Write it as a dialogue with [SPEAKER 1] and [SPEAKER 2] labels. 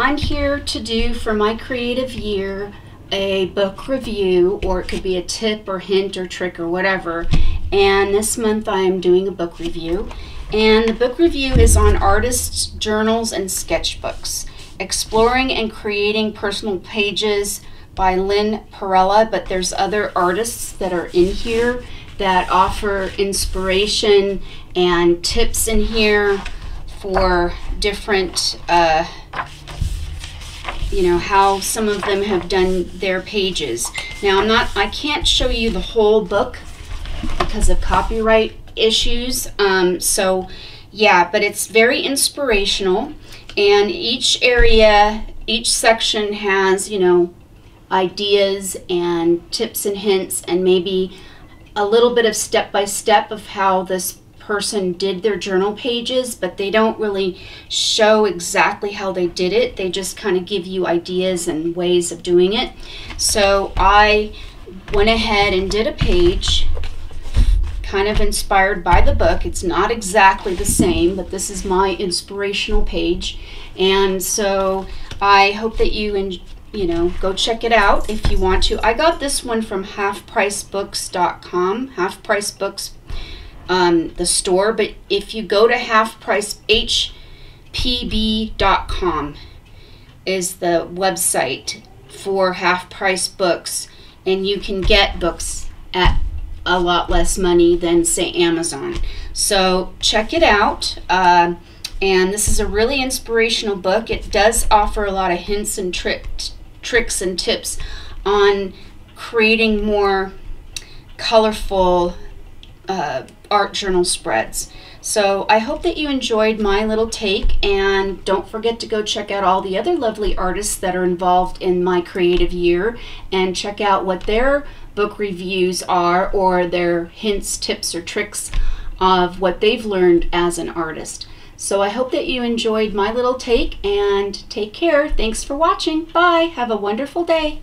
[SPEAKER 1] I'm here to do for my creative year a book review, or it could be a tip or hint or trick or whatever. And this month I'm doing a book review. And the book review is on artists' journals and sketchbooks, Exploring and Creating Personal Pages by Lynn Perella. But there's other artists that are in here that offer inspiration and tips in here for different how some of them have done their pages. Now I can't show you the whole book because of copyright issues, so yeah, but it's very inspirational, and each section has ideas and tips and hints and maybe a little bit of step-by-step of how this person did their journal pages, but they don't really show exactly how they did it. They just kind of give you ideas and ways of doing it. So I went ahead and did a page kind of inspired by the book. It's not exactly the same, but this is my inspirational page, and so I hope that you go check it out if you want to. I got this one from halfpricebooks.com, Half Price Books, the store, but if you go to halfpricehpb.com is the website for Half Price Books, and you can get books at a lot less money than, say, Amazon. So check it out, and this is a really inspirational book. It does offer a lot of hints and tricks and tips on creating more colorful art journal spreads. So I hope that you enjoyed my little take, and don't forget to go check out all the other lovely artists that are involved in my creative year, and check out what their book reviews are, or their hints, tips, or tricks of what they've learned as an artist. So I hope that you enjoyed my little take, and take care. Thanks for watching. Bye. Have a wonderful day.